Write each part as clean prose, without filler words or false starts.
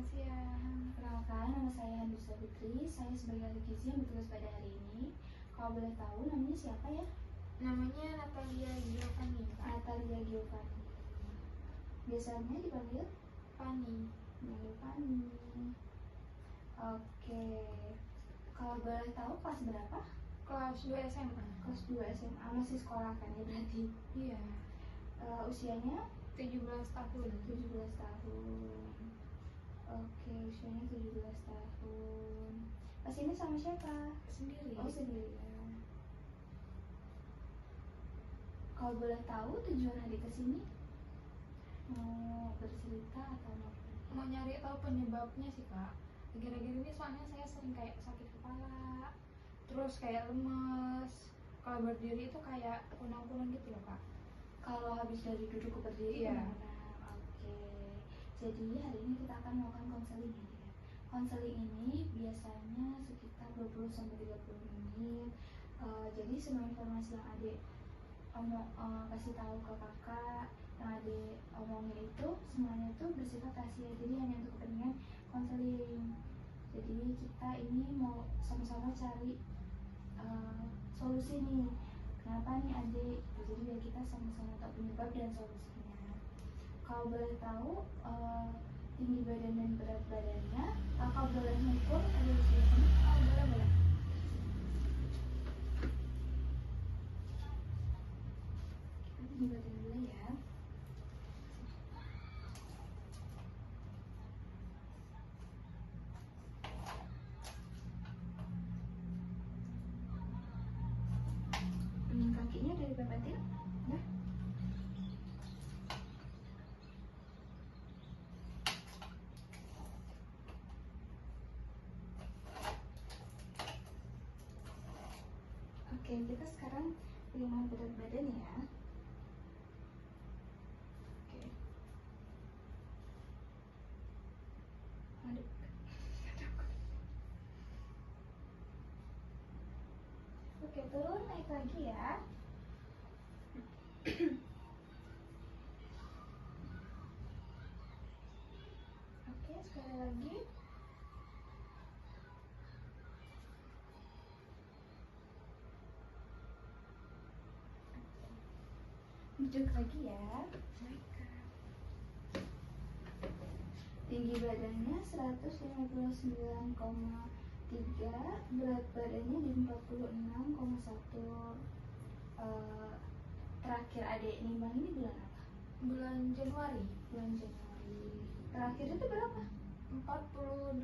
Selamat siang. Perkenalkan, nama saya Handusha Putri. Saya sebagai ahli gizi yang bertugas pada hari ini. Kalau boleh tahu, namanya siapa ya? Namanya Natalia Giovanni. Natalia Giovanni. Biasanya dipanggil Pani. Pani. Oke. Kalau boleh tahu, kelas berapa? Kelas 2 SMA. Kelas 2 SMA. Masih sekolah kan ya berarti? Iya. Usianya? 17 tahun. 17 tahun. Oke, usianya 17 tahun. Pas ini sama siapa? Sendiri. Oh, sendirian. Kalau boleh tahu tujuan adik kesini? Mau bercerita atau mau nyari tahu penyebabnya sih kak. Akhir-akhir ini soalnya saya sering kayak sakit kepala, terus kayak lemes. Kalau berdiri itu kayak kunang-kunang gitu loh kak. Kalau habis dari duduk ke berdiri? Iya. Oke. Jadi hari ini kita akan melakukan konseling ya. Konseling ini biasanya sekitar 20-30 menit. Jadi semua informasi yang adik kasih tahu ke kakak, yang adik omongin itu semuanya itu bersifat rahasia. Jadi hanya untuk kepentingan konseling. Jadi kita ini mau sama-sama cari solusi nih. Kenapa nih adik? Jadi biar kita sama-sama tahu penyebab dan solusinya. Kalau boleh tahu tinggi badan dan berat badannya, kakak boleh mengukur ada di sini? Oh boleh. Tinggi badan dulu ya. Kakinya udah dipepetin? Udah? Oke, kita sekarang perhitungan berat badan ya. Oke. Aduh. Oke, turun, naik lagi ya. Oke, sekali lagi. Duduk lagi ya. Tinggi badannya 159,3, berat badannya di 46,1. Terakhir adik nimbang ini bulan apa? Bulan Januari. Bulan Januari. Terakhir itu berapa? 48.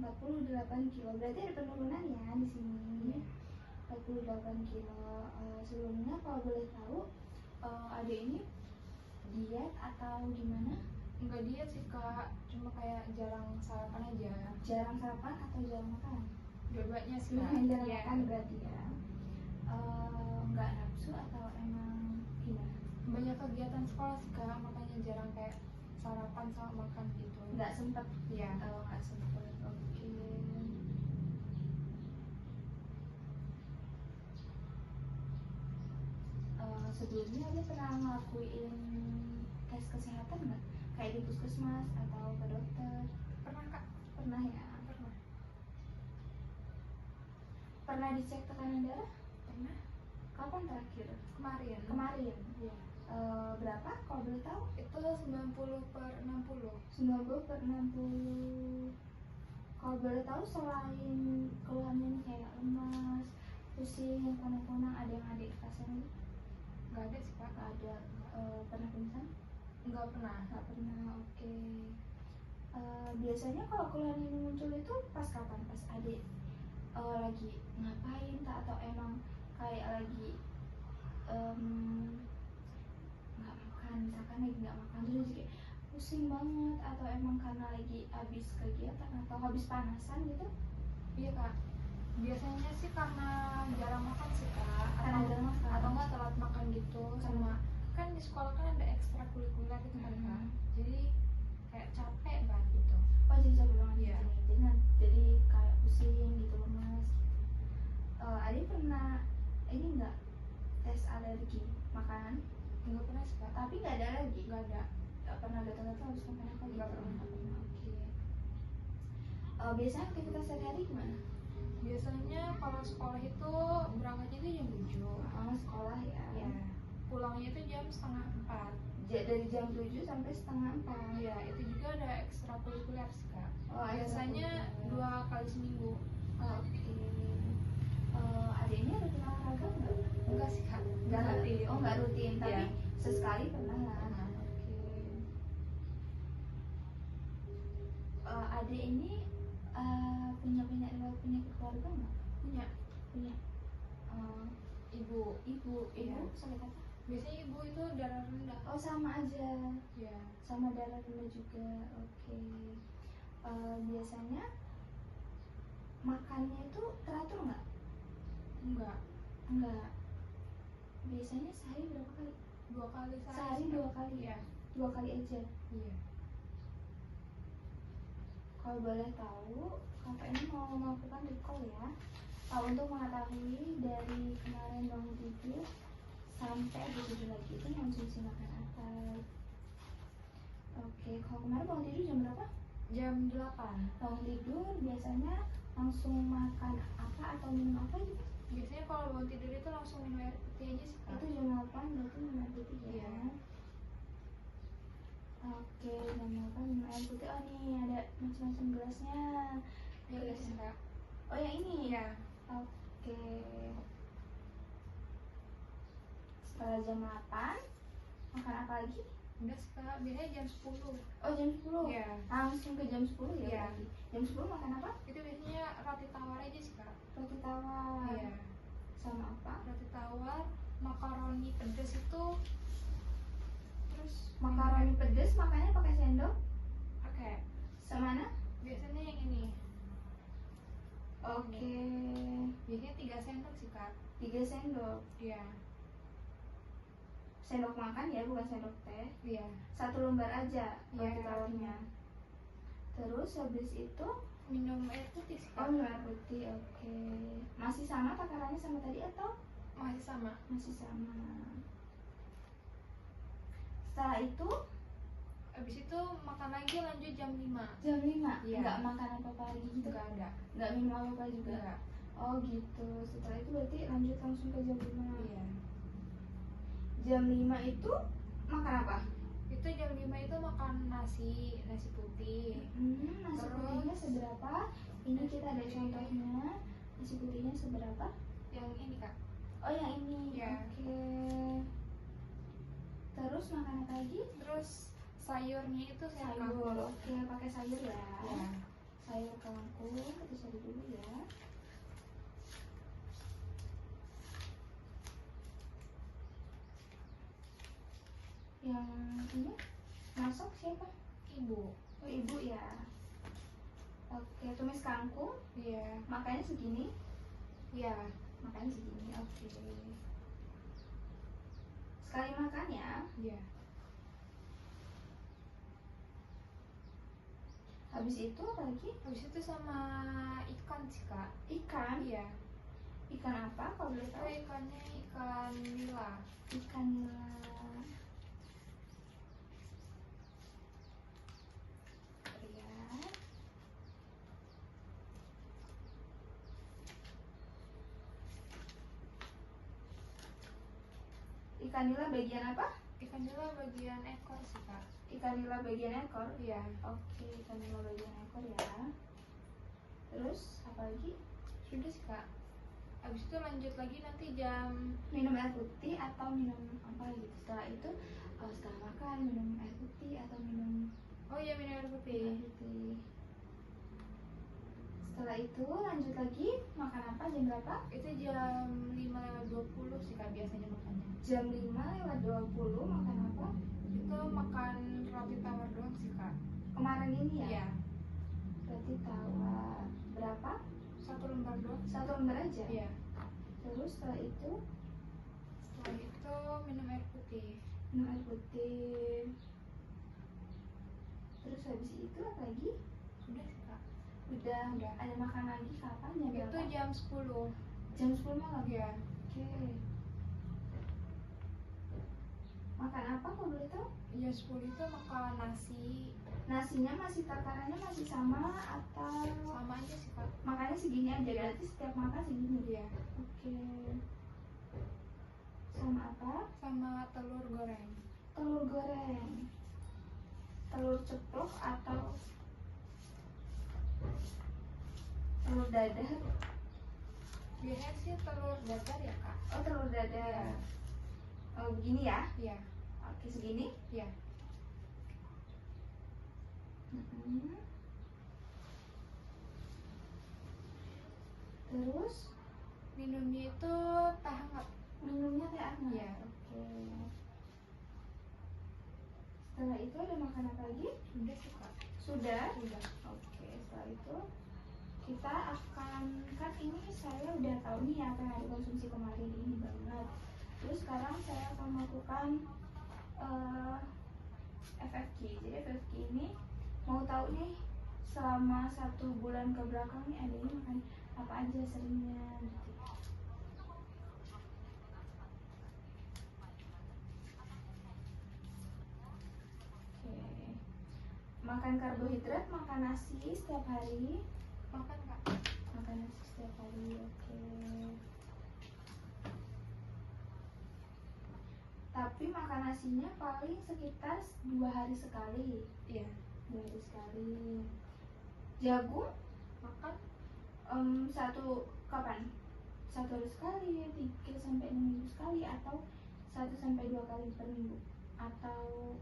48 kilo. Berarti ada penurunan ya di sini. 48 kilo. Sebelumnya kalau boleh tahu, adik ini diet atau gimana? Enggak diet sih kak, cuma kayak jarang sarapan aja. Jarang sarapan atau jarang makan? Dua-duanya sih kak. Jarang Iya. makan berarti ya. Nggak nafsu atau emang gimana? Banyak kegiatan sekolah sih kak, makanya jarang kayak sarapan sama makan gitu. Nggak sempet? Iya. Nggak sempet. Oke. Sebelumnya ada pernah ngelakuin tes kesehatan nggak? Kayak di puskesmas atau ke dokter? Pernah kak? Pernah ya? Pernah. Pernah dicek tekanan darah? Pernah. Kapan terakhir? Kemarin. Iya. Berapa kalau boleh tahu? Itu 90/60. 90/60. Kalau boleh tahu selain keluhannya kayak lemas, pusing, kunang-kunang, ada yang adik rasain? Nggak ada sih kak. Nggak ada. Pernah pingsan? Nggak pernah. Nggak pernah. Oke. Biasanya kalau keluhan ini muncul itu pas kapan? Pas adik lagi ngapain tak, atau emang kayak lagi nggak makan, misalkan lagi nggak makan terus kayak pusing banget, atau emang karena lagi habis kegiatan atau habis panasan gitu? Iya kak, biasanya sih karena jarang makan sih kak, Karena jarang makan. atau nggak telat makan gitu, sama kan di sekolah kan ada ekstrakurikuler gitu kan kak, jadi kayak capek banget gitu. Oh, jadi capek banget. Iya. Jadi kayak pusing gitu, lemas. Adik pernah ini nggak tes alergi makanan? Nggak pernah sih kak. Tapi nggak ada alergi? Nggak ada. Nggak pernah gatal-gatal habis makan apa? Nggak pernah. Oke. Biasanya aktivitas sehari-hari gimana? Biasanya kalau sekolah itu berangkatnya itu jam 7. Sekolah ya. Ya, pulangnya itu jam setengah 4. Dari jam 7 sampai setengah 4. Ya, itu juga ada ekstrakurikuler sih kak. Biasanya Biasanya 2 kali seminggu. Oke. Adiknya rutin olahraga nggak? Enggak sih kak, Nggak rutin. Oh, nggak rutin, tapi Iya. sesekali pernah lah. Oke. Adik ini punya riwayat penyakit keluarga nggak? Punya Punya. ibu. Ibu Iya. sakit apa? Biasanya ibu itu darah rendah. Oh, sama aja. Ya. Sama darah rendah juga. Oke. Biasanya makannya itu teratur nggak? Enggak. Enggak. Biasanya sehari berapa kali? 2 kali Sehari sih, 2 Kak. kali? Iya. 2 kali aja. Iya. Kalau boleh tahu, kakak ini mau melakukan recall ya. Untuk mengetahui dari kemarin bangun tidur sampai begitu lagi itu konsumsi makan apa. Oke, kalau kemarin bangun tidur jam berapa? Jam 8. Bangun tidur biasanya langsung makan apa atau minum apa gitu? Biasanya kalau bangun tidur itu langsung minum air putih aja sih kak. Itu jam 8 berarti minum air putih ya? Iya. Oke, jam 8 minum air putih. Oh nih ada macam-macam gelasnya. Iya sih kak. Oh yang ini? Iya. Oke. Setelah jam 8 makan apa lagi? Udah sih kak, biasanya jam 10. Oh jam 10? Iya. Langsung ke jam 10 ya? Iya. Berarti. Jam 10 makan apa? Itu biasanya roti tawar aja sih kak. Roti tawar. Iya. Sama apa? Roti tawar, makaroni pedas itu. Terus Makaroni pedas makannya pakai sendok? Oke. Sama mana? Biasanya yang ini. Oke. Biasanya 3 sendok sih kak. 3 sendok. Iya. Sendok makan ya, bukan sendok teh. Iya. 1 lembar aja Iya, roti tawarnya. Terus habis itu Minum air putih sih kak. minum air putih. Oke. Masih sama takarannya sama tadi atau Masih sama. masih sama? Setelah itu Abis itu makan lagi lanjut jam 5. jam 5 Iya. nggak makan apa-apa lagi gitu? Enggak ada. Nggak minum apa-apa juga? Enggak. Oh gitu. Setelah itu berarti lanjut langsung ke jam 5. Iya. Jam 5 itu makan apa? Itu jam 5 itu makan nasi putih. Nasi Terus? putihnya seberapa? Ini kita ada contohnya. Nasi putihnya seberapa? Yang ini kak. Oh yang ini. Iya. Oke. Terus makan apa lagi? Terus sayurnya itu sayur kangkung. Oke, pakai sayur ya. Iya. Sayur kangkung, kita cari dulu ya. Yang ini masak siapa? Ibu. Oh ibu ya. Oke, tumis kangkung. Iya. Makannya segini. Iya. Makannya segini. Oke. Sekali makan ya. Iya. Habis itu apa lagi? Habis itu sama ikan sih kak. Ikan. Iya. Ikan apa kalau boleh Itu tahu? ikannya ikan nila. Ikan nila. Lihat. Ikan nila bagian apa? Ikan nila bagian ekor sih kak. Ikan nila bagian ekor. Iya. Oke, ikan nila bagian ekor ya. Terus apa lagi? Sudah sih kak. Habis itu lanjut lagi nanti jam. Minum air putih atau minum apa gitu? Setelah itu setelah makan minum air putih atau minum Oh iya, minum air air putih. putih. Setelah itu lanjut lagi makan apa? Jam berapa? Itu jam 5:20 sih kak biasanya makannya. Jam 5:20 makan apa? Itu makan roti tawar doang sih kak. Kemarin ini ya? Iya. Roti tawar. Berapa? 1 lembar doang. 1 lembar aja? Iya. Terus setelah itu Setelah itu minum air putih. minum air putih. Terus habis itu apa lagi? Sudah sih kak. Udah. Udah. Ada makan lagi kapan? Jam Itu berapa? jam 10. Jam 10 malam? Iya. Oke. Makan apa kalau boleh tahu? Jam 10 itu makan nasi. Nasinya masih takarannya masih sama atau Sama aja sih kak. makannya segini aja, berarti setiap makan segini? Iya. Oke. Sama apa? Sama telur goreng. Telur goreng. Telur ceplok atau telur dadar? Biasanya sih telur dadar ya kak. Oh, telur dadar. Oh, begini ya? Iya. Oke, segini? Iya. Terus Minumnya itu teh hangat. minumnya teh hangat. Iya. Oke. Setelah itu ada makan apa lagi? Udah sih kak. Sudah? Udah. Oke, setelah itu kita akan, kan ini saya udah tahu nih apa yang ada konsumsi kemarin ini banget. Terus sekarang saya akan melakukan FFQ. Jadi FFQ ini mau tahu nih selama 1 bulan ke belakang nih adanya makan apa aja seringnya gitu. Oke. Makan karbohidrat, makan nasi setiap hari. Makan kak. Makan nasi setiap hari, oke. Tapi makan nasinya paling sekitar 2 hari sekali. Iya. 2 hari sekali. Jagung Makan satu kapan? 1 hari sekali, 3 sampai 6 minggu sekali, atau 1 sampai 2 kali per minggu, atau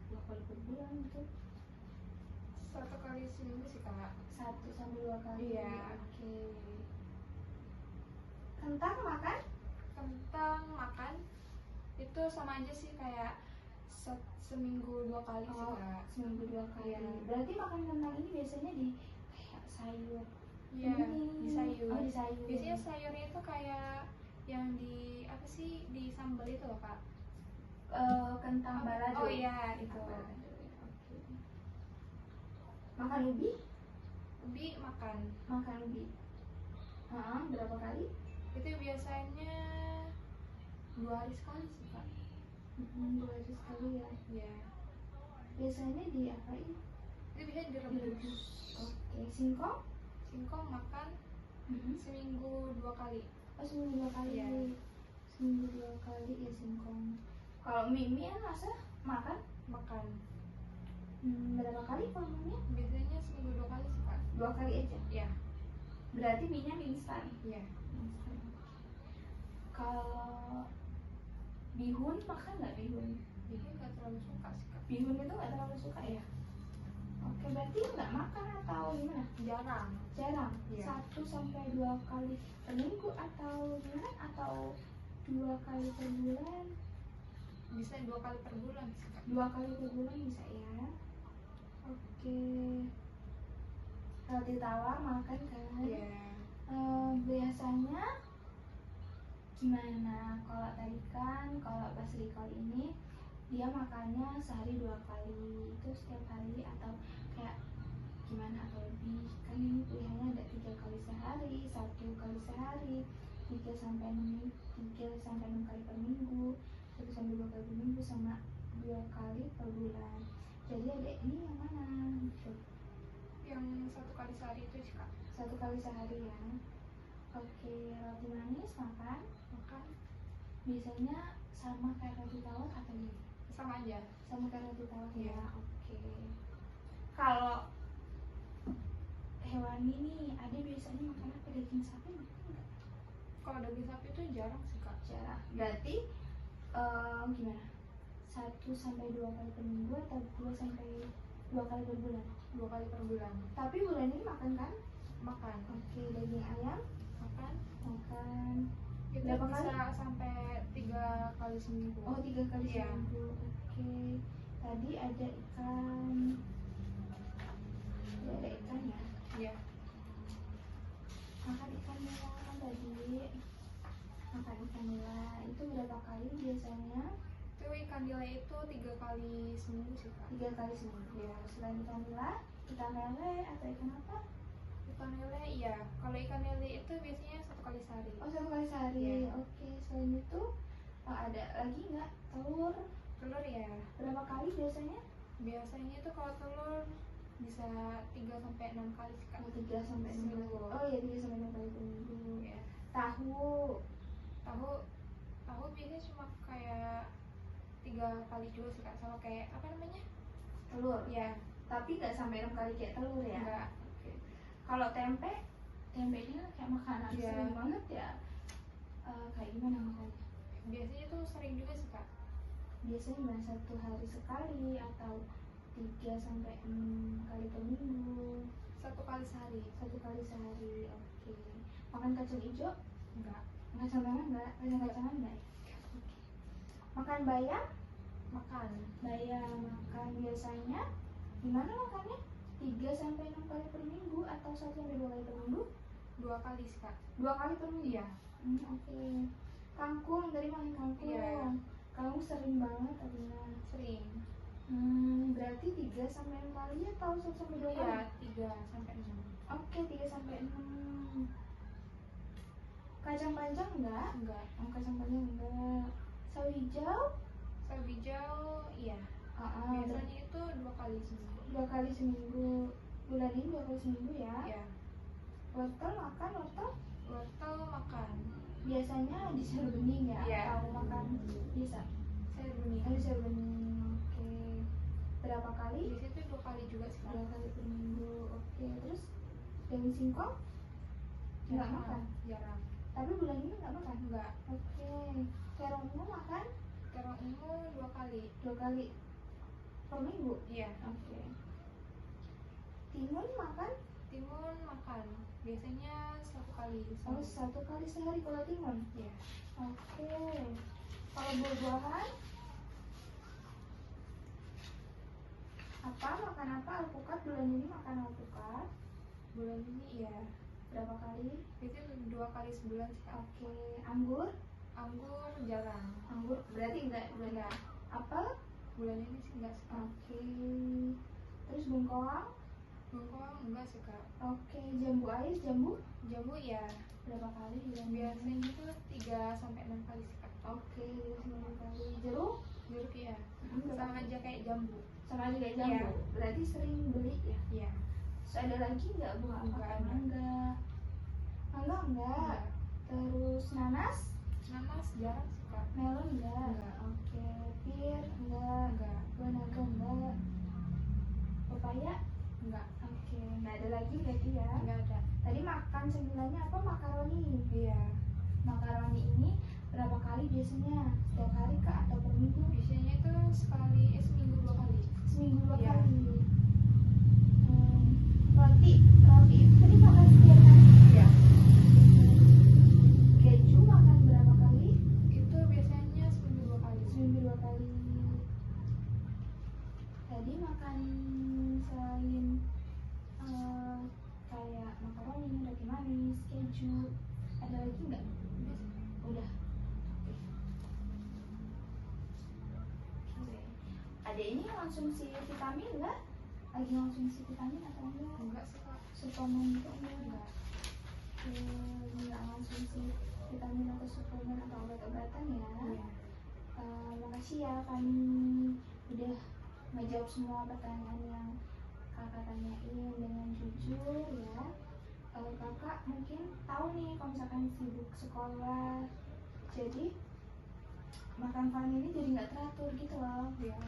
2 kali per bulan gitu. 1 kali seminggu sih kak. 1 sampai 2 kali. Iya. Oke. Kentang makan? Kentang makan itu sama aja sih kayak seminggu 2 kali sih kak. Seminggu 2 kali. Iya. Berarti makan kentang ini biasanya di kayak sayur. Iya. bening. Di sayur. Oh, di sayur. Biasanya sayurnya itu kayak yang di apa sih, di sambal itu loh kak. Kentang balado. Oh iya itu. Kentang balado. Oke. Makan ubi? Ubi makan. Makan ubi. Berapa kali? Itu biasanya 2 hari sekali sih kak. 2 hari sekali ya. Iya. Biasanya diapain? Itu bisa direbus. Oke. Singkong? Singkong makan seminggu 2 kali. Oh, seminggu 2 kali. Iya. Seminggu 2 kali ya singkong. Kalau mie ya masa makan? Makan. Berapa kali kalau mie? Biasanya seminggu 2 kali sih kak. 2 kali aja. Iya. Berarti mie-nya mie instan. Iya. Kalau bihun makan nggak bihun? Jadi nggak terlalu suka sih kak. Bihun itu nggak terlalu suka ya? Oke, berarti nggak makan atau gimana? Jarang. Jarang. Iya. 1 sampai 2 kali per minggu atau gimana? Atau 2 kali per bulan? Bisa 2 kali per bulan sih kak. 2 kali per bulan bisa ya. Oke. Roti tawar makan kan? Iya. Biasanya gimana? Kalau tadi kan, kalau pas recall ini dia makannya sehari 2 kali, itu setiap hari atau kayak gimana atau lebih? Kan ini pilihannya ada 3 kali sehari, 1 kali sehari, 3 sampai 6 kali per minggu, 1 sampai 2 kali per minggu, sama 2 kali per bulan. Jadi ada ini yang mana? Gitu. Yang 1 kali sehari itu sih kak. 1 kali sehari ya. Oke, roti manis makan? Makan Biasanya sama kayak roti tawar atau gimana? sama aja. Sama kayak roti tawar ya. Iya. Oke. Kalau hewani nih, ada biasanya makan apa? Daging sapi makan nggak? Kalau daging sapi itu jarang sih kak. Jarang. Berarti gimana? 1 sampai 2 kali per minggu atau 2 sampai 2 kali per bulan? 2 kali per bulan. Tapi bulan ini makan kan? Makan. Oke, daging ayam Makan. makan. Itu Berapa bisa kali? sampai 3 kali seminggu. Oh, 3 kali Iya. seminggu. Oke. Tadi ada ikan. Tadi ada ikan ya. Iya. Makan ikan nila kan tadi. Makan ikan nila itu berapa kali biasanya? Itu ikan nila itu 3 kali seminggu sih kak. 3 kali seminggu. Iya. Selain ikan nila, ikan lele atau ikan apa? Ikan lele iya. Kalau ikan lele itu biasanya 1 kali sehari. Oh, 1 kali sehari. Iya. Oke. Selain itu ada lagi nggak? Telur Telur ya berapa kali biasanya? Biasanya itu kalau telur bisa 3 sampai 6 kali sih kak. 3 sampai 6 kali. Seminggu. Oh iya, 3 sampai 6 kali per minggu. Ya. Tahu. Tahu biasanya cuma kayak 3 kali juga sih kak, sama kayak apa namanya, Telur. ya. Tapi nggak sampai 6 kali kayak telur ya. Enggak. Oke. Kalau tempenya kayak makanan Iya. sering banget ya. Kayak gimana makannya? Biasanya tuh sering juga sih kak. Biasanya gimana, 1 hari sekali atau 3 sampai 6 kali per minggu? 1 kali sehari. 1 kali sehari. Oke. Makan kacang hijau? Enggak. Kacang-kacangan enggak? Kacang-kacangan enggak ya? Oke. Makan bayam? Makan. Bayam makan biasanya gimana makannya? 3 sampai 6 kali per minggu atau 1 sampai 2 kali per minggu? 2 kali sih kak. 2 kali per minggu? Iya. Oke. Kangkung, tadi makan kangkung. Iya. Kamu sering banget Alina. Sering. Berarti 3 sampai 6 kali atau 1 sampai 2 kali? Iya, 3 sampai 6. Oke, 3 sampai 6. Kacang panjang enggak? Enggak. Kacang panjang enggak. Sawi hijau? Sawi hijau iya. Biasanya Biasanya itu 2 kali seminggu. 2 kali seminggu. Bulan ini 2 kali seminggu ya? Iya. Wortel makan wortel? Wortel makan. Biasanya di sayur bening ya? Iya. Atau makan biasa? Sayur bening. Di sayur bening. Oke. Berapa kali? Biasanya itu 2 kali juga sih kak. 2 kali per minggu. Oke. Terus daun singkong? Enggak makan? Jarang. Tapi bulan ini enggak makan? Enggak. Oke. Terong ungu makan? Terong ungu 2 kali. 2 kali per minggu? Iya. Oke. Timun makan? Timun makan. Biasanya 1 kali. Oh, 1 kali sehari kalau timun? Iya. Oke. Kalau buah-buahan? Makan apa? Alpukat, bulan ini makan alpukat? Bulan ini iya. Berapa kali? Biasanya 2 kali sebulan sih kak. Oke. Anggur? Anggur jarang. Anggur berarti enggak? Enggak. Apel? Bulan ini sih enggak sih kak. Oke. Terus bengkoang? Bengkoang enggak sih kak. Oke. Jambu ais? Jambu? Jambu iya. Berapa kali? Biasanya itu 3 sampai 6 kali sih kak. Oke, 9 kali. Jeruk? Jeruk iya. Berapa Sama kali? aja kayak jambu. Sama aja kayak jambu? Iya. Berarti sering beli ya? Iya. Terus ada lagi nggak buah apa? Enggak ada. Mangga? Mangga enggak? Terus nanas? Nanas jarang sih kak. Melon enggak? Enggak. Oke. Pir enggak? Enggak. Buah naga enggak? Pepaya? Enggak. Oke. Nggak ada lagi berarti ya? Enggak ada. Tadi makan cemilannya apa? Makaroni. Iya. Makaroni ini berapa kali biasanya? Setiap hari kah atau per minggu? Biasanya itu seminggu 2 kali. Seminggu 2 Iya. kali. Roti itu tadi makan setiap hari? Iya. Keju makan berapa kali? Itu biasanya seminggu 2 kali. Seminggu 2 kali. Tadi makan selain kayak makaroni, roti manis, keju, ada lagi nggak? Udah. Oke. Adek ini konsumsi vitamin nggak? Lagi konsumsi vitamin atau enggak? Enggak sih kak. Suplemen gitu enggak? Enggak. Nggak konsumsi vitamin atau suplemen atau obat-obatan ya? Iya. Makasih ya, kami udah menjawab semua pertanyaan yang kakak tanyain dengan jujur ya. Kakak mungkin tahu nih kalau misalkan sibuk sekolah, jadi makan Fani ini jadi nggak teratur gitu loh. Iya.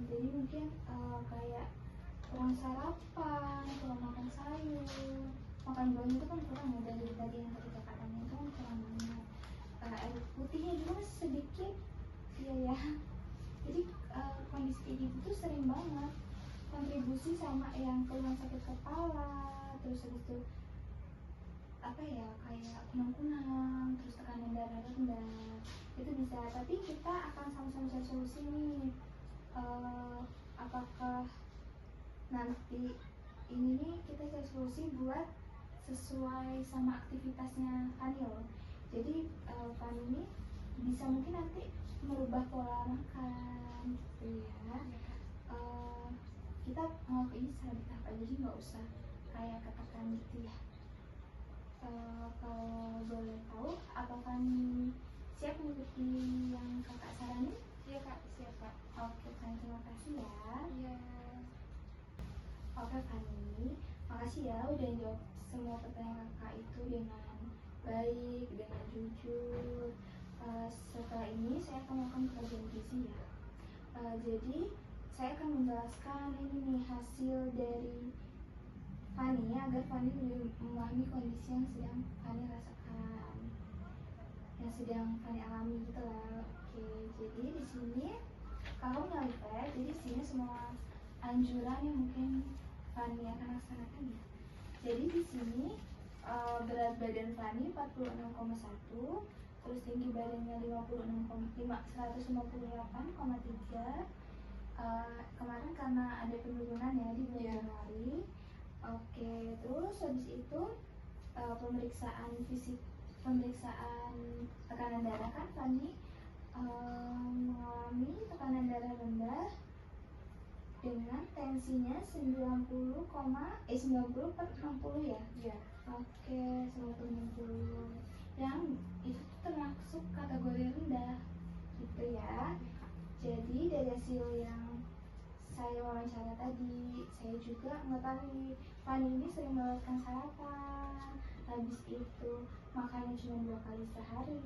Jadi mungkin kayak kurang sarapan, kurang makan sayur, makan buahnya itu kan kurang ya, dari tadi yang tadi kakak tanya itu kan kurang banget. Air putihnya juga masih sedikit, iya ya. Jadi kondisi kayak gitu tuh sering banget kontribusi sama yang keluhan sakit kepala, terus habis itu apa ya, kayak kunang-kunang, terus tekanan darah rendah, itu bisa. Tapi kita akan sama-sama cari solusi nih. Apakah nanti ini nih kita cari solusi buat sesuai sama aktivitasnya Fanil. Jadi Fanil ini bisa mungkin nanti merubah pola makan gitu ya. Kita ngelakuin secara bertahap aja, jadi nggak usah kayak katakan gitu ya. Kalau boleh tahu, apakah siap mengikuti yang kakak saranin? Iya kak, siap kak. Oke Fanny, terima kasih ya. Iya. Oke Fanny, makasih ya udah jawab semua pertanyaan kakak itu dengan baik, dengan jujur. Setelah ini saya akan melakukan pekerjaan gizi ya. Jadi saya akan menjelaskan ini nih hasil dari Fanny agar Fanny lebih memahami kondisi yang sedang Fanny rasakan, yang sedang Fanny alami gitu lah. Oke, jadi di sini kalau nyampe, jadi di sini semua anjuran yang mungkin Fanny akan laksanakan ya. Jadi di sini berat badan Fanny 46,1, terus tinggi badannya 158,3. Kemarin karena ada penurunan ya di bulan Januari. Oke, terus habis itu pemeriksaan fisik, pemeriksaan tekanan darah kan Fanny mengalami tekanan darah rendah dengan tensinya 90/60 ya. Iya. Oke, 90/60. Yang itu termasuk kategori rendah gitu ya. Jadi dari hasil yang saya wawancara tadi, saya juga mengetahui Fanny ini sering melewatkan sarapan, habis itu makannya cuma 2 kali sehari,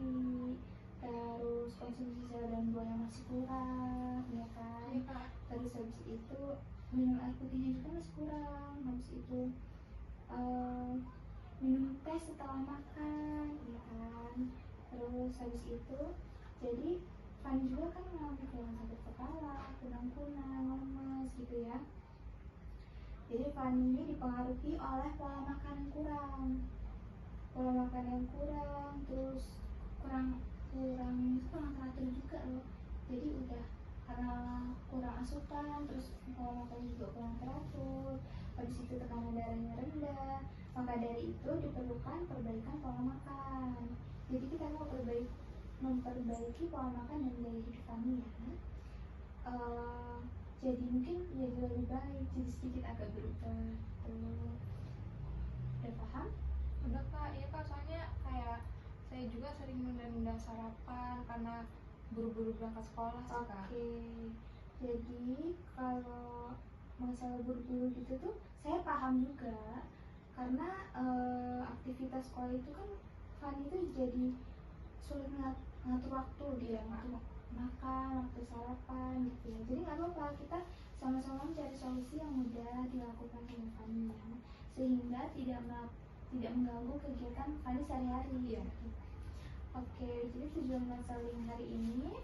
terus konsumsi sayur dan buah yang masih kurang, ya kan? Iya kak. Terus habis itu minum air putihnya juga masih kurang, habis itu minum teh setelah makan, ya kan? Terus habis itu jadi Fanny juga kan mengalami keluhan sakit kepala, kunang-kunang, lemes gitu ya. Jadi Fanny ini dipengaruhi oleh pola makan yang kurang, terus kurang teratur juga loh. Jadi udah karena kurang asupan, terus pola makan juga kurang teratur, habis itu tekanan darahnya rendah. Maka dari itu diperlukan perbaikan pola makan. Jadi kita mau memperbaiki pola makan dan gaya hidup kami ya. Jadi mungkin jadi lebih baik, jadi sedikit agak berubah tuh. Udah paham? Udah kak, iya kak, soalnya kayak saya juga sering nunda-nunda sarapan karena buru-buru berangkat sekolah sih kak. Oke, jadi kalau masalah buru-buru gitu tuh saya paham juga, karena aktivitas sekolah itu kan Fanny itu jadi sulit ngatur waktu dia, ngatur makan, waktu sarapan gitu ya. Jadi nggak apa-apa, kita sama-sama mencari solusi yang mudah dilakukan oleh Fanny ya, sehingga tidak mengganggu kegiatan Fanny sehari-hari ya. Oke, jadi tujuan konseling hari ini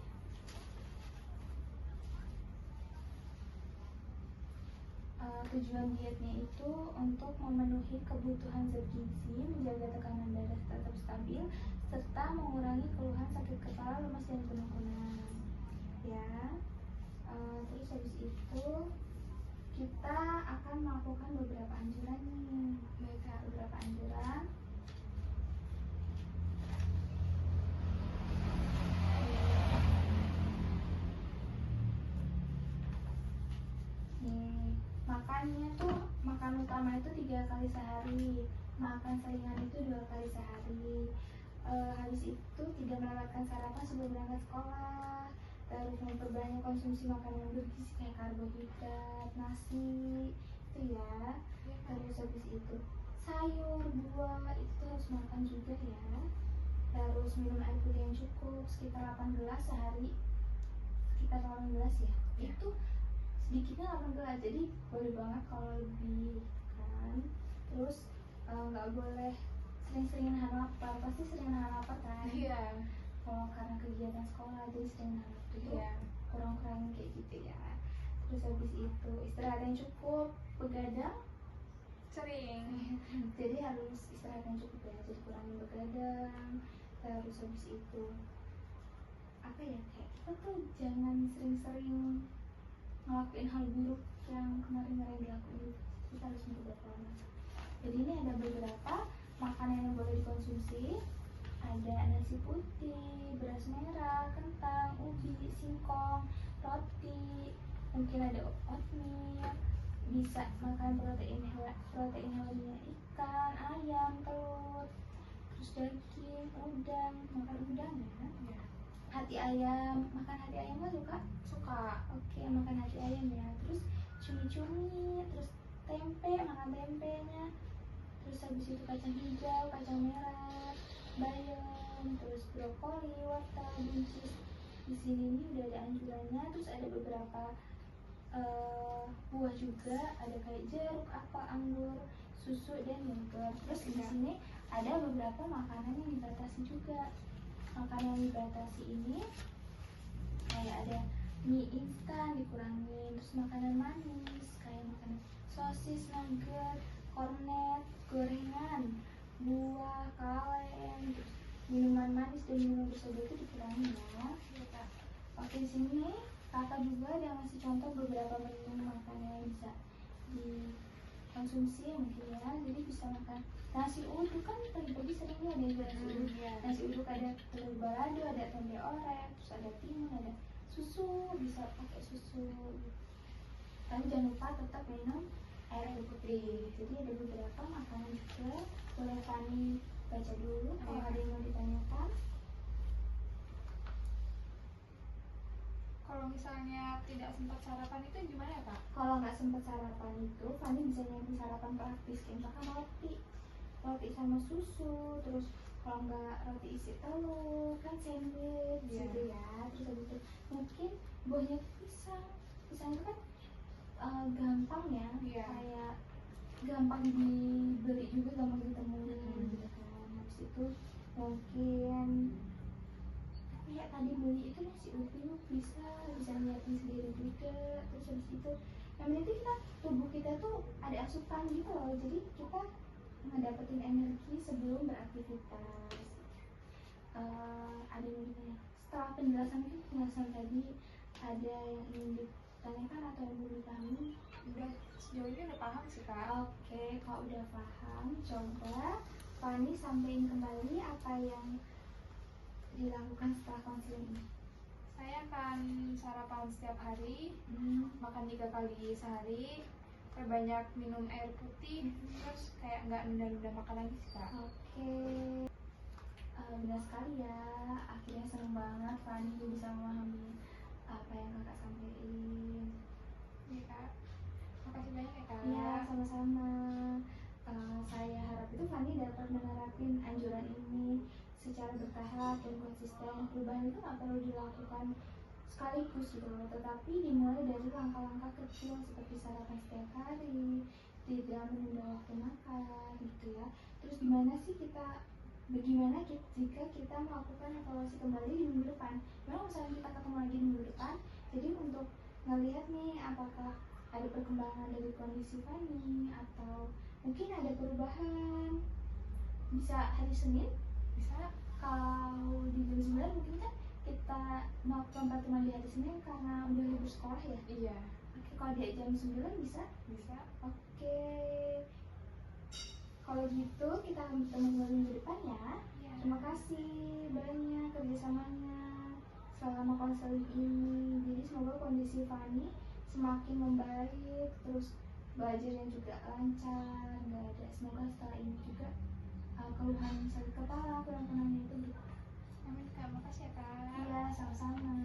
tujuan dietnya itu untuk memenuhi kebutuhan zat gizi, menjaga tekanan darah tetap stabil, serta mengurangi keluhan sakit kepala, lemas, dan kunang-kunang ya. Terus habis itu kita akan melakukan beberapa anjuran nih. Baik, beberapa anjuran. Makannya tuh, makan utama itu 3 kali sehari, makan saringan itu 2 kali sehari. Habis itu tidak melewatkan sarapan sebelum berangkat sekolah. Terus memperbanyak konsumsi makanan yang bergizi kayak karbohidrat, nasi itu ya. Terus habis itu sayur, buah itu harus makan juga ya. Terus minum air putih yang cukup sekitar 8 gelas sehari, sekitar 8 gelas ya. Itu sedikitnya 8 gelas, jadi boleh banget kalau lebih kan. Terus nggak boleh sering-sering nahan lapar, pasti sering nahan lapar kan. Iya. Kalau karena kegiatan sekolah jadi sering nahan lapar itu kurang-kurangin kayak gitu ya. Terus habis itu istirahat yang cukup, begadang Sering. jadi harus istirahat yang cukup ya, jadi kurangin begadang. Terus habis itu apa ya, kayak kita tuh jangan sering-sering ngelakuin hal buruk yang kemarin-kemarin dilakuin, kita harus merubah pola. Jadi ini ada beberapa makanan yang boleh dikonsumsi. Ada nasi putih, beras merah, kentang, ubi, singkong, roti, mungkin ada oatmeal, bisa makan protein hewani, ikan, ayam, telur, terus daging, udang, makan udang ya. hati ayam, makan hati ayam kan suka? Suka. Oke, makan hati ayam ya. Terus cumi-cumi, terus tempe, makan tempenya. Terus habis itu kacang hijau, kacang merah, bayam, terus brokoli, wortel, buncis. Di sini ini udah ada anjurannya. Terus ada beberapa buah juga, ada kayak jeruk, apa, anggur, susu dan yogurt. Terus di sini ada beberapa makanan yang dibatasi juga. Makanan yang dibatasi ini kayak ada mie instan dikurangin, terus makanan manis kayak makanan sosis, nugget, kornet, gorengan, buah, kaleng, terus minuman manis dan minuman bersoda itu dikurangin ya. Oke, di sini kakak juga ada ngasih contoh beberapa menu makanan yang bisa dikonsumsi mungkin ya. Jadi bisa makan nasi uduk, kan pagi-pagi seringnya ada yang jual nasi uduk. Nasi uduk ada telur balado, ada tempe orek, terus ada timun, ada susu, bisa pakai susu. Tapi jangan lupa tetap minum air putih. Jadi ada beberapa makanan juga. Boleh Fani baca dulu kalau ada yang mau ditanyakan. Kalau misalnya tidak sempat sarapan itu gimana ya Kak? Kalau nggak sempat sarapan itu, Fani bisa nyari sarapan praktis kayak misalkan roti sama susu, terus kalau nggak roti isi telur, kan sandwich gitu ya. Terus habis itu mungkin buahnya pisang. Pisang itu kan gampang ya, kayak gampang dibeli juga, gampang ditemuin gitu kan. Habis itu mungkin ya tadi beli itu nasi uduk bisa nyiapin sendiri juga. Terus habis itu yang penting kita tubuh kita tuh ada asupan gitu loh, jadi kita ngedapetin energi sebelum beraktivitas. Ada yang ditanya setelah penjelasan tadi, ada yang ingin ditanyakan atau yang belum dipahami? Udah, sejauh ini udah paham sih Kak. Oke, kalau udah paham, coba Fani sampaikan kembali apa yang dilakukan setelah konseling ini. Saya akan sarapan setiap hari, makan 3 kali sehari, perbanyak minum air putih, terus kayak nggak nunda-nunda makan lagi sih Kak. Oke, benar sekali ya. Akhirnya seneng banget Fani bisa memahami apa yang kakak sampaikan. Iya Kak, makasih banyak ya Kak. Iya, sama-sama. Saya harap itu Fani dapat menerapin anjuran ini secara bertahap dan konsisten. Perubahan itu nggak perlu dilakukan sekaligus gitu loh, tetapi dimulai dari langkah-langkah kecil seperti sarapan setiap hari, tidak menunda waktu makan gitu ya. Terus bagaimana jika kita melakukan evaluasi kembali di minggu depan? Memang misalnya kita ketemu lagi di minggu depan, jadi untuk ngelihat nih apakah ada perkembangan dari kondisi Fani atau mungkin ada perubahan. Bisa hari Senin, bisa kalau di jam 9 mungkin kan kita melakukan pertemuan di hari Senin karena udah libur sekolah ya. Iya. Oke, kalau di jam 9 bisa? Oke, kalau gitu kita akan bertemu minggu depan ya. Terima kasih banyak kerjasamanya selama konseling ini. Jadi semoga kondisi Fani semakin membaik, terus belajarnya juga lancar, nggak ada. Semoga setelah ini juga keluhan sakit kepala, kurang tenangnya itu gitu. Amin Kak, makasih ya Kak. Iya, sama-sama.